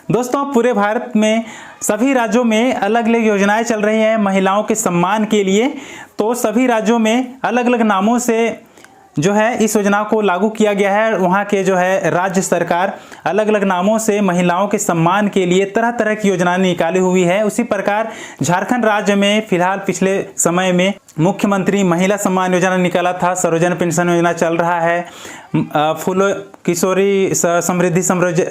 दोस्तों पूरे भारत में सभी राज्यों में अलग अलग योजनाएं चल रही हैं महिलाओं के सम्मान के लिए। तो सभी राज्यों में अलग अलग नामों से जो है इस योजना को लागू किया गया है। वहाँ के जो है राज्य सरकार अलग अलग नामों से महिलाओं के सम्मान के लिए तरह तरह की योजनाएं निकाली हुई है। उसी प्रकार झारखंड राज्य में फिलहाल पिछले समय में मुख्यमंत्री महिला सम्मान योजना निकाला था, सर्वजन पेंशन योजना चल रहा है, फूलो किशोरी समृद्धि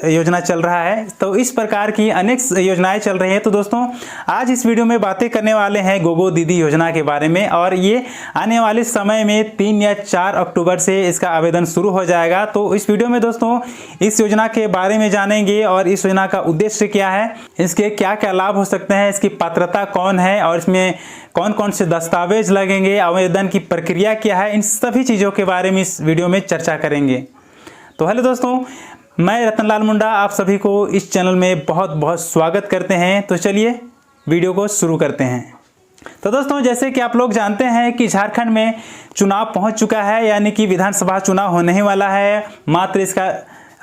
योजना चल रहा है। तो इस प्रकार की अनेक योजनाएं चल रही हैं। तो दोस्तों आज इस वीडियो में बातें करने वाले हैं गोगो दीदी योजना के बारे में, और ये आने वाले समय में 3 या 4 अक्टूबर से इसका आवेदन शुरू हो जाएगा। तो इस वीडियो में दोस्तों इस योजना के बारे में जानेंगे और इस योजना का उद्देश्य क्या है, इसके क्या क्या लाभ हो सकते हैं, इसकी पात्रता कौन है और इसमें कौन कौन से दस्तावेज लगेंगे, आवेदन की प्रक्रिया क्या है, इन सभी चीज़ों के बारे में इस वीडियो में चर्चा करेंगे। तो हेलो दोस्तों, मैं रतनलाल मुंडा आप सभी को इस चैनल में बहुत बहुत स्वागत करते हैं। तो चलिए वीडियो को शुरू करते हैं। तो दोस्तों जैसे कि आप लोग जानते हैं कि झारखंड में चुनाव पहुंच चुका है, यानी कि विधानसभा चुनाव होने ही वाला है। मात्र इसका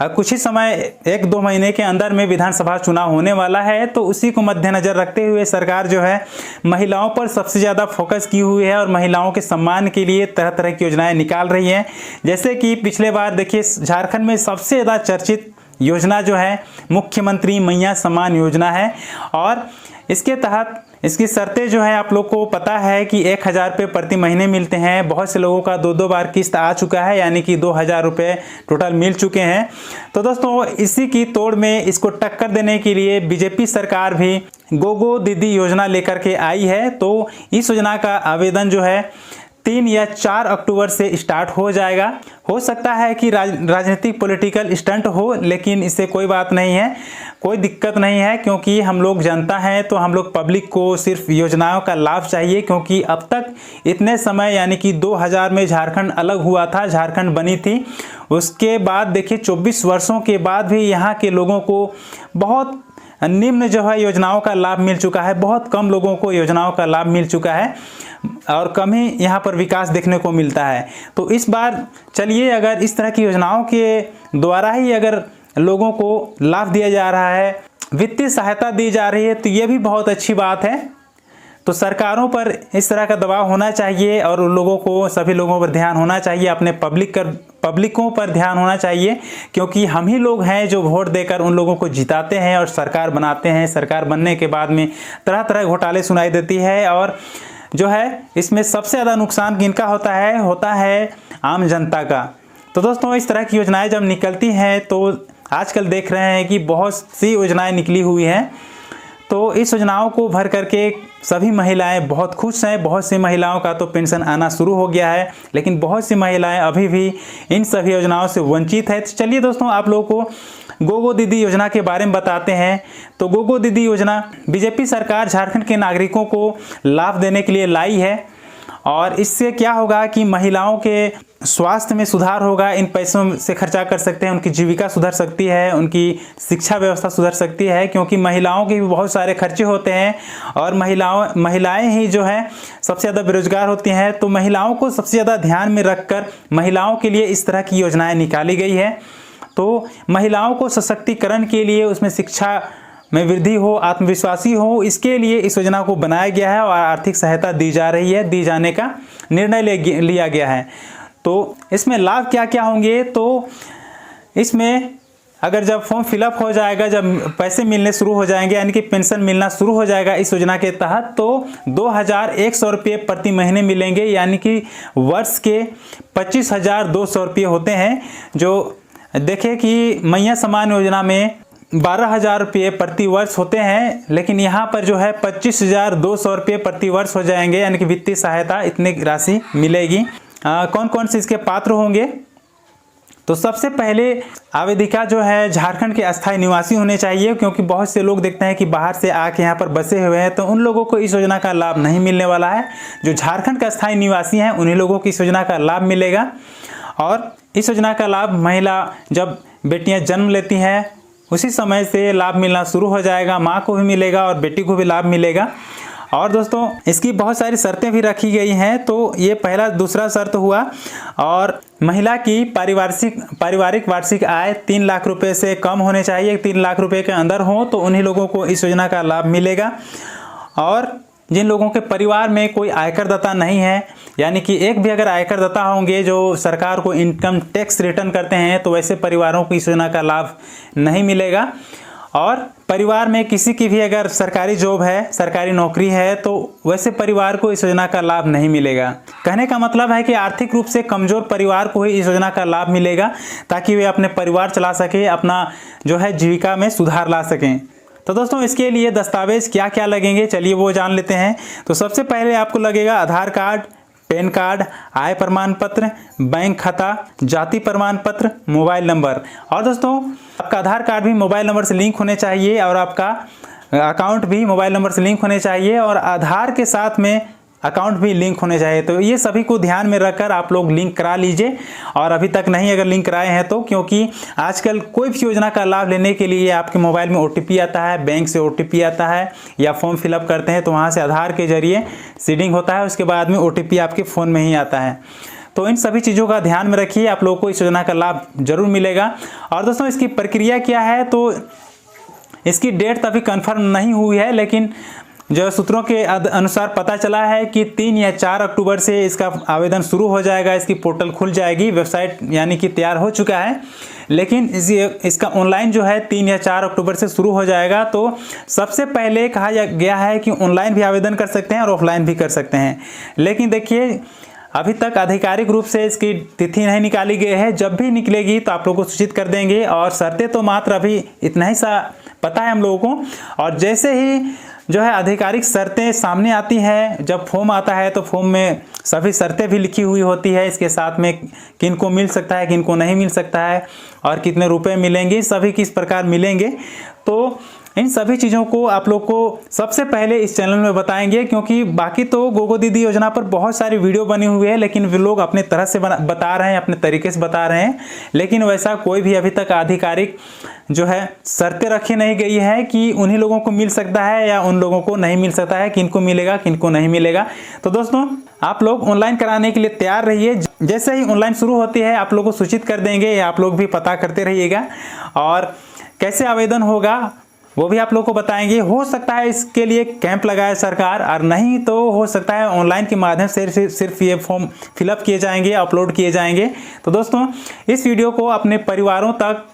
कुछ ही समय 1-2 महीने के अंदर में विधानसभा चुनाव होने वाला है। तो उसी को मद्देनजर रखते हुए सरकार जो है महिलाओं पर सबसे ज़्यादा फोकस की हुई है और महिलाओं के सम्मान के लिए तरह तरह की योजनाएं निकाल रही हैं। जैसे कि पिछले बार देखिए झारखंड में सबसे ज़्यादा चर्चित योजना जो है मुख्यमंत्री महिला सम्मान योजना है, और इसके तहत इसकी शर्तें जो है आप लोग को पता है कि 1000 रुपये प्रति महीने मिलते हैं। बहुत से लोगों का 2-2 बार किस्त आ चुका है, यानी कि 2000 रुपये टोटल मिल चुके हैं। तो दोस्तों इसी की तोड़ में इसको टक्कर देने के लिए बीजेपी सरकार भी गोगो दीदी योजना लेकर के आई है। तो इस योजना का आवेदन जो है 3 या 4 अक्टूबर से स्टार्ट हो जाएगा। हो सकता है कि राजनीतिक पॉलिटिकल स्टंट हो, लेकिन इससे कोई बात नहीं है, कोई दिक्कत नहीं है, क्योंकि हम लोग जनता हैं तो हम लोग पब्लिक को सिर्फ योजनाओं का लाभ चाहिए। क्योंकि अब तक इतने समय यानी कि 2000 में झारखंड अलग हुआ था, झारखंड बनी थी, उसके बाद देखिए 24 वर्षों के बाद भी यहाँ के लोगों को बहुत निम्न जो है योजनाओं का लाभ मिल चुका है। बहुत कम लोगों को योजनाओं का लाभ मिल चुका है और कम ही यहाँ पर विकास देखने को मिलता है। तो इस बार चलिए, अगर इस तरह की योजनाओं के द्वारा ही अगर लोगों को लाभ दिया जा रहा है, वित्तीय सहायता दी जा रही है, तो ये भी बहुत अच्छी बात है। तो सरकारों पर इस तरह का दबाव होना चाहिए और उन लोगों को, सभी लोगों पर ध्यान होना चाहिए, अपने पब्लिकों पर ध्यान होना चाहिए, क्योंकि हम ही लोग हैं जो वोट देकर उन लोगों को जिताते हैं और सरकार बनाते हैं। सरकार बनने के बाद में तरह तरह घोटाले सुनाई देती है, और जो है इसमें सबसे ज़्यादा नुकसान किनका होता है आम जनता का। तो दोस्तों इस तरह की योजनाएं जब निकलती हैं तो आजकल देख रहे हैं कि बहुत सी योजनाएं निकली हुई हैं। तो इस योजनाओं को भर करके सभी महिलाएं बहुत खुश हैं। बहुत सी महिलाओं का तो पेंशन आना शुरू हो गया है, लेकिन बहुत सी महिलाएं अभी भी इन सभी योजनाओं से वंचित है। तो चलिए दोस्तों आप लोगों को गोगो दीदी योजना के बारे में बताते हैं। तो गोगो दीदी योजना बीजेपी सरकार झारखंड के नागरिकों को लाभ देने के लिए लाई है, और इससे क्या होगा कि महिलाओं के स्वास्थ्य में सुधार होगा। इन पैसों से खर्चा कर सकते हैं, उनकी जीविका सुधर सकती है, उनकी शिक्षा व्यवस्था सुधर सकती है, क्योंकि महिलाओं के भी बहुत सारे खर्चे होते हैं और महिलाएं ही जो है सबसे ज़्यादा बेरोजगार होती हैं। तो महिलाओं को सबसे ज़्यादा ध्यान में रखकर महिलाओं के लिए इस तरह की योजनाएं निकाली गई है। तो महिलाओं को सशक्तिकरण के लिए, उसमें शिक्षा में वृद्धि हो, आत्मविश्वासी हो, इसके लिए इस योजना को बनाया गया है और आर्थिक सहायता दी जा रही है, दी जाने का निर्णय लिया गया है। तो इसमें लाभ क्या क्या होंगे, तो इसमें अगर जब फॉर्म फिलअप हो जाएगा, जब पैसे मिलने शुरू हो जाएंगे, यानी कि पेंशन मिलना शुरू हो जाएगा इस योजना के तहत, तो 2100 रुपये प्रति महीने मिलेंगे, यानी कि वर्ष के 25,200 रुपये होते हैं। जो देखें कि महिला सम्मान योजना में 12,000 रुपये प्रति वर्ष होते हैं, लेकिन यहाँ पर जो है 25,200 रुपये प्रति वर्ष हो जाएंगे, यानी कि वित्तीय सहायता इतनी राशि मिलेगी। कौन कौन से इसके पात्र होंगे, तो सबसे पहले आवेदिका जो है झारखंड के अस्थायी निवासी होने चाहिए, क्योंकि बहुत से लोग देखते हैं कि बाहर से आके यहाँ पर बसे हुए हैं, तो उन लोगों को इस योजना का लाभ नहीं मिलने वाला है। जो झारखंड के अस्थायी निवासी हैं उन्हीं लोगों को इस योजना का लाभ मिलेगा। और इस योजना का लाभ महिला जब बेटियां जन्म लेती हैं उसी समय से लाभ मिलना शुरू हो जाएगा, माँ को भी मिलेगा और बेटी को भी लाभ मिलेगा। और दोस्तों इसकी बहुत सारी शर्तें भी रखी गई हैं। तो ये पहला दूसरा शर्त हुआ। और महिला की पारिवारिक वार्षिक आय 3 लाख रुपए से कम होने चाहिए, 3 लाख रुपए के अंदर हो तो उन्हीं लोगों को इस योजना का लाभ मिलेगा। और जिन लोगों के परिवार में कोई आयकरदाता नहीं है, यानी कि एक भी अगर आयकरदाता होंगे जो सरकार को इनकम टैक्स रिटर्न करते हैं, तो वैसे परिवारों को इस योजना का लाभ नहीं मिलेगा। और परिवार में किसी की भी अगर सरकारी जॉब है, सरकारी नौकरी है, तो वैसे परिवार को इस योजना का लाभ नहीं मिलेगा। कहने का मतलब है कि आर्थिक रूप से कमजोर परिवार को ही इस योजना का लाभ मिलेगा, ताकि वे अपने परिवार चला सके, अपना जो है जीविका में सुधार ला सकें। तो दोस्तों इसके लिए दस्तावेज क्या क्या लगेंगे, चलिए वो जान लेते हैं। तो सबसे पहले आपको लगेगा आधार कार्ड, पैन कार्ड, आय प्रमाण पत्र, बैंक खाता, जाति प्रमाण पत्र, मोबाइल नंबर। और दोस्तों आपका आधार कार्ड भी मोबाइल नंबर से लिंक होने चाहिए और आपका अकाउंट भी मोबाइल नंबर से लिंक होने चाहिए और आधार के साथ में अकाउंट भी लिंक होने चाहिए। तो ये सभी को ध्यान में रखकर आप लोग लिंक करा लीजिए। और अभी तक नहीं अगर लिंक कराए हैं तो, क्योंकि आजकल कोई भी योजना का लाभ लेने के लिए आपके मोबाइल में OTP आता है, बैंक से OTP आता है, या फॉर्म फिलअप करते हैं तो वहाँ से आधार के जरिए सीडिंग होता है, उसके बाद में OTP आपके फ़ोन में ही आता है। तो इन सभी चीज़ों का ध्यान में रखिए, आप लोगों को इस योजना का लाभ जरूर मिलेगा। और दोस्तों इसकी प्रक्रिया क्या है, तो इसकी डेट अभी कन्फर्म नहीं हुई है, लेकिन जो सूत्रों के अनुसार पता चला है कि 3 या 4 अक्टूबर से इसका आवेदन शुरू हो जाएगा। इसकी पोर्टल खुल जाएगी, वेबसाइट यानी कि तैयार हो चुका है, लेकिन इसका ऑनलाइन जो है 3 या 4 अक्टूबर से शुरू हो जाएगा। तो सबसे पहले कहा गया है कि ऑनलाइन भी आवेदन कर सकते हैं और ऑफलाइन भी कर सकते हैं। लेकिन देखिए अभी तक आधिकारिक रूप से इसकी तिथि नहीं निकाली गई है, जब भी निकलेगी तो आप लोगों को सूचित कर देंगे। और शर्तें तो मात्र अभी इतना ही सा पता है हम लोगों को, और जैसे ही जो है आधिकारिक शर्तें सामने आती है, जब फॉर्म आता है तो फॉर्म में सभी शर्तें भी लिखी हुई होती है, इसके साथ में किन को मिल सकता है, किन को नहीं मिल सकता है, और कितने रुपए मिलेंगे, सभी किस प्रकार मिलेंगे। तो इन सभी चीज़ों को आप लोग को सबसे पहले इस चैनल में बताएंगे, क्योंकि बाकी तो गोगो दीदी योजना पर बहुत सारी वीडियो बनी हुई है, लेकिन वे लोग अपने तरह से बता रहे हैं, अपने तरीके से बता रहे हैं। लेकिन वैसा कोई भी अभी तक आधिकारिक जो है शर्तें रखी नहीं गई है कि उन्हीं लोगों को मिल सकता है या उन लोगों को नहीं मिल सकता है, किनको मिलेगा किनको नहीं मिलेगा। तो दोस्तों आप लोग ऑनलाइन कराने के लिए तैयार रहिए, जैसे ही ऑनलाइन शुरू होती है आप लोगों को सूचित कर देंगे, आप लोग भी पता करते रहिएगा। और कैसे आवेदन होगा वो भी आप लोग को बताएंगे। हो सकता है इसके लिए कैंप लगाए सरकार, और नहीं तो हो सकता है ऑनलाइन के माध्यम से सिर्फ ये फॉर्म फिलअप किए जाएंगे, अपलोड किए जाएंगे। तो दोस्तों इस वीडियो को अपने परिवारों तक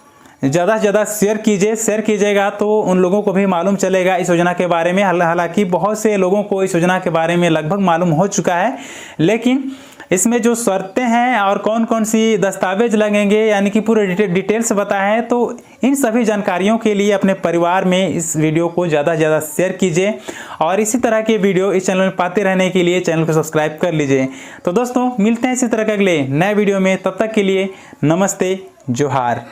ज़्यादा से ज़्यादा शेयर कीजिएगा, तो उन लोगों को भी मालूम चलेगा इस योजना के बारे में। हालांकि बहुत से लोगों को इस योजना के बारे में लगभग मालूम हो चुका है, लेकिन इसमें जो शर्तें हैं और कौन कौन सी दस्तावेज लगेंगे, यानी कि पूरे डिटेल्स बताए हैं। तो इन सभी जानकारियों के लिए अपने परिवार में इस वीडियो को ज़्यादा से ज़्यादा शेयर कीजिए, और इसी तरह के वीडियो इस चैनल में पाते रहने के लिए चैनल को सब्सक्राइब कर लीजिए। तो दोस्तों मिलते हैं इसी तरह के अगले नए वीडियो में, तब तक के लिए नमस्ते, जोहार।